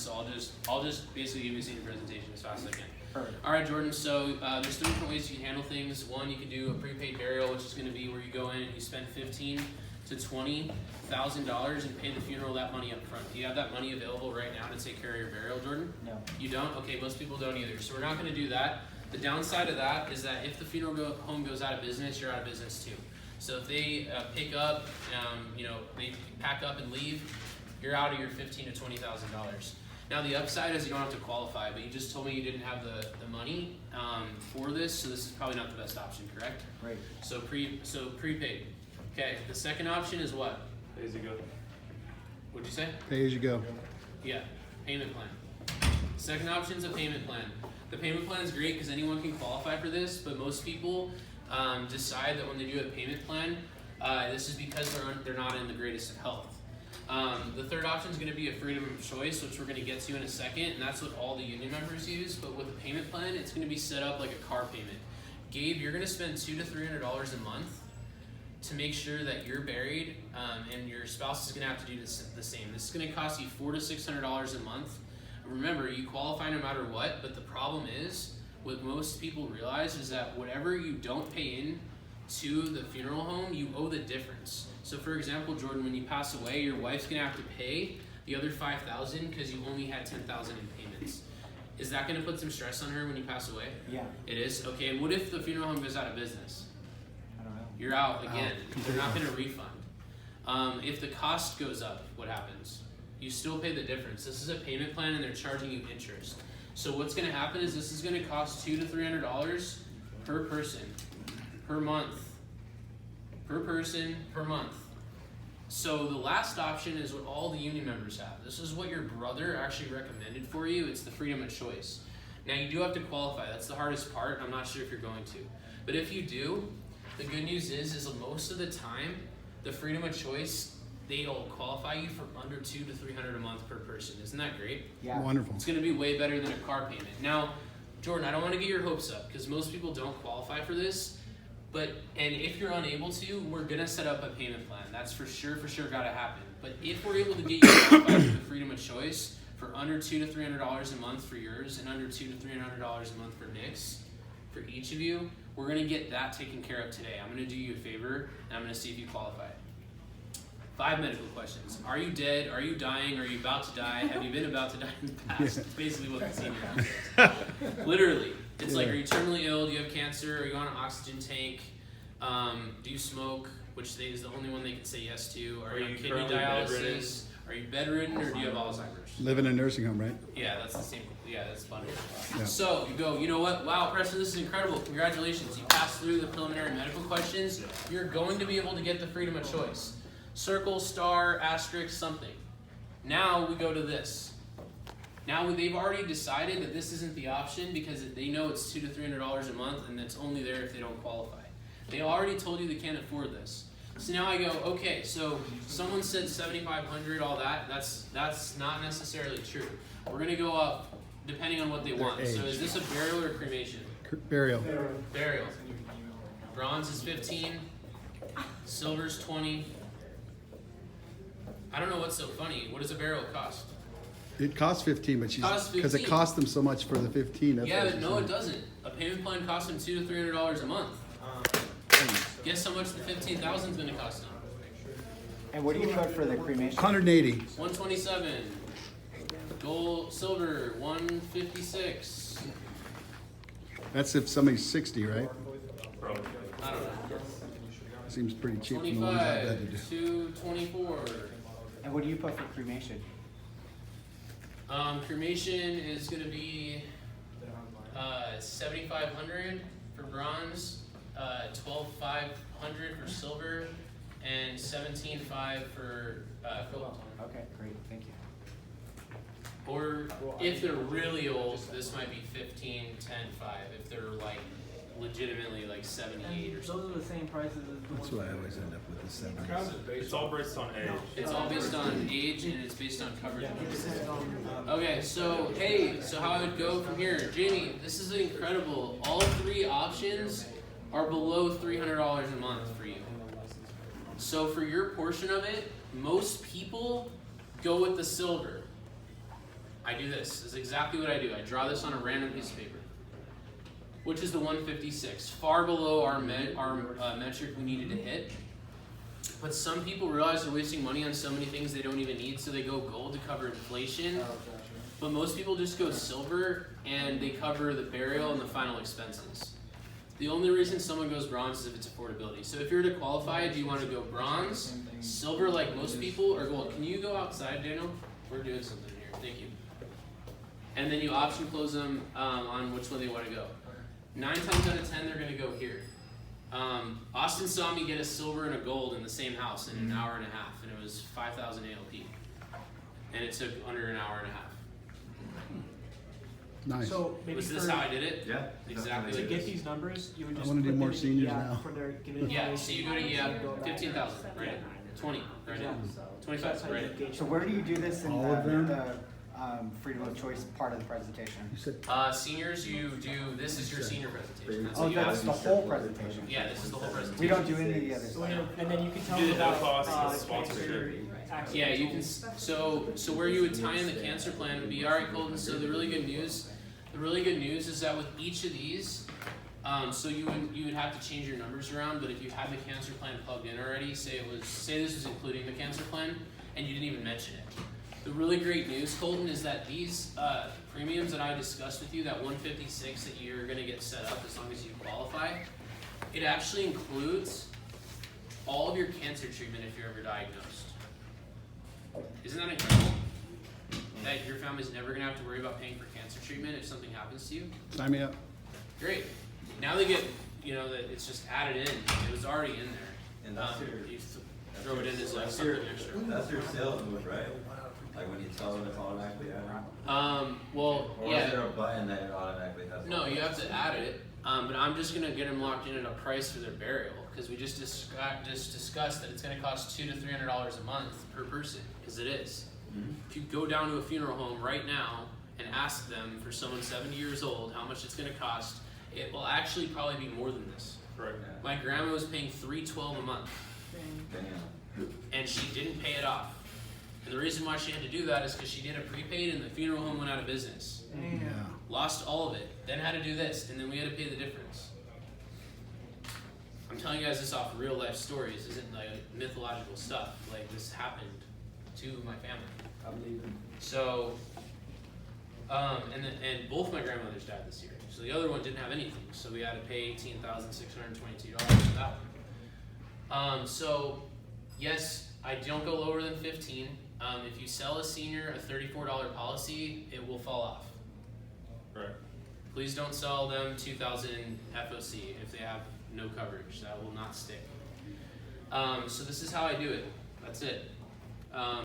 so I'll just basically give you a senior presentation as fast as I can. Perfect. All right, Jordan. So there's 3 different ways you can handle things. One, you can do a prepaid burial, which is going to be where you go in and you spend $15,000 to $20,000 and pay the funeral that money up front. Do you have that money available right now to take care of your burial, Jordan? No. You don't? Okay, most people don't either. So we're not going to do that. The downside of that is that if the funeral home goes out of business, you're out of business too. So if they pick up, they pack up and leave, you're out of your $15,000 to $20,000. Now the upside is you don't have to qualify, but you just told me you didn't have the money for this, so this is probably not the best option, correct? Right. So prepaid. Okay, the second option is what? Pay as you go. What'd you say? Pay as you go. Yeah, payment plan. Second option is a payment plan. The payment plan is great because anyone can qualify for this, but most people decide that when they do a payment plan, this is because they're not in the greatest of health. The third option is going to be a freedom of choice, which we're going to get to in a second, and that's what all the union members use. But with a payment plan, it's going to be set up like a car payment. Gabe, you're going to spend $200 to $300 a month to make sure that you're buried, and your spouse is going to have to do the same. This is going to cost you $400 to $600 a month. Remember, you qualify no matter what, but the problem is, what most people realize is that whatever you don't pay in to the funeral home, you owe the difference. So for example, Jordan, when you pass away, your wife's gonna have to pay the other $5,000 because you only had $10,000 in payments. Is that gonna put some stress on her when you pass away? Yeah. It is? Okay, and what if the funeral home goes out of business? I don't know. You're out again. They're not gonna refund. If the cost goes up, what happens? You still pay the difference. This is a payment plan and they're charging you interest. So what's gonna happen is this is gonna cost $200 to $300 per person, per month. Per person, per month. So the last option is what all the union members have. This is what your brother actually recommended for you. It's the freedom of choice. Now you do have to qualify. That's the hardest part. I'm not sure if you're going to. But if you do, the good news is most of the time, the freedom of choice, they'll qualify you for under $200 to $300 a month per person. Isn't that great? Yeah. Wonderful. It's going to be way better than a car payment. Now, Jordan, I don't want to get your hopes up because most people don't qualify for this. And if you're unable to, we're gonna set up a payment plan. That's for sure gotta happen. But if we're able to get you qualified for the freedom of choice for under $200 to $300 a month for yours and under $200 to $300 a month for Nick's, for each of you, we're gonna get that taken care of today. I'm gonna do you a favor and I'm gonna see if you qualify. 5 medical questions. Are you dead? Are you dying? Are you about to die? Have you been about to die in the past? It's basically what the senior says. Literally. It's like, are you terminally ill? Do you have cancer? Are you on an oxygen tank? Do you smoke? Which is the only one they can say yes to. Are you on kidney dialysis? Are you bedridden or do you have Alzheimer's? Live in a nursing home, right? Yeah, that's the same. Yeah, that's funny. Yeah. So you go, you know what? Wow, Preston, this is incredible. Congratulations. You passed through the preliminary medical questions. You're going to be able to get the freedom of choice. Circle, star, asterisk, something. Now we go to this. Now they've already decided that this isn't the option because they know it's $200 to $300 a month and it's only there if they don't qualify. They already told you they can't afford this. So now I go, okay, so someone said $7,500, all that. That's not necessarily true. We're gonna go up depending on what they want. So is this a burial or cremation? Burial. Burial. Bronze is 15. Silver's 20. I don't know what's so funny. What does a burial cost? It costs 15, but Costs because it 15. cost them so much for the 15. That's Yeah, what but she's no, saying. it doesn't. A payment plan costs them $200 to $300 a month. Guess how much the $15,000 is going to cost them? And what do you put for the cremation? 180. 127. Gold, silver, 156. That's if somebody's 60, right? Probably. I don't know. Seems pretty cheap from the ones I've had to do. 25, 224. And what do you put for cremation? Cremation is going to be 7,500 for bronze, 12,500 for silver, and 17,500 for gold. Okay, great, thank you. Or if they're really old, this might be 15, 10, 5. If they're like legitimately like 78 or something. Those are the same prices as the That's ones. what I always end up with, the 70s. It's all based on age. It's all based on age and it's based on coverage. Okay, so hey, so how I would go from here, Jamie? This is incredible. All 3 options are below $300 a month for you. So for your portion of it, most people go with the silver. I do this. This is exactly what I do. I draw this on a random piece of paper, which is the 156, far below our metric we needed to hit. But some people realize they're wasting money on so many things they don't even need, so they go gold to cover inflation. But most people just go silver and they cover the burial and the final expenses. The only reason someone goes bronze is if it's affordability. So if you're to qualify, do you want to go bronze, silver like most people, or gold? Can you go outside, Daniel? We're doing something here. Thank you. And then you option close them on which one they want to go. 9 times out of 10, they're going to go here. Austin saw me get a silver and a gold in the same house in an hour and a half, and it was 5,000 ALP. And it took under an hour and a half. Nice. So maybe Was this for- how I did it? Yeah. Exactly to like get this. these numbers, you would I just wanna do put more them in seniors the now. for their given Yeah, so you go to information. 15,000, right? 20, right? Yeah. 25, right? Gauge So where do you do this in All of them? the freedom of choice part of the presentation? You said, Seniors, you do, this is your senior presentation. That's Oh, what you that's have. the whole presentation. Yeah, this is the whole presentation. We don't do any of the other So stuff. and then you can tell Do them the no about cost sponsorship. access Yeah, you to- can, so where you would tie in the cancer plan would be, all right, Colton, so the really good news is that with each of these, so you would have to change your numbers around, but if you had the cancer plan plugged in already, say this was including the cancer plan, and you didn't even mention it. The really great news, Colton, is that these premiums that I discussed with you, that 156 that you're gonna get set up as long as you qualify, it actually includes all of your cancer treatment if you're ever diagnosed. Isn't that incredible? That your family's never gonna have to worry about paying for cancer treatment if something happens to you? sign me up. Great. Now they get, that it's just added in. It was already in there. And that's your, You throw it in as like something extra. that's your sales move, right? Like when you tell them it's automatically added? Well, Or is yeah. there a button that it automatically has? No, you have to add it. But I'm just gonna get them locked in at a price for their burial because we just discussed that it's gonna cost $200 to $300 a month per person because it is. Mhm. If you go down to a funeral home right now and ask them for someone 70 years old how much it's gonna cost, it will actually probably be more than this. Right. My grandma was paying $312 a month, Damn. and she didn't pay it off. And the reason why she had to do that is because she did a prepaid, and the funeral home went out of business. Yeah. Lost all of it. Then had to do this, and then we had to pay the difference. I'm telling you guys this off real life stories. This isn't like mythological stuff. Like this happened to my family. So, and both my grandmothers died this year. So the other one didn't have anything. So we had to pay $18,622 for that one. So yes, I don't go lower than 15. If you sell a senior a $34 policy, it will fall off. Right. Please don't sell them 2,000 FOC if they have no coverage. That will not stick. So this is how I do it. That's it.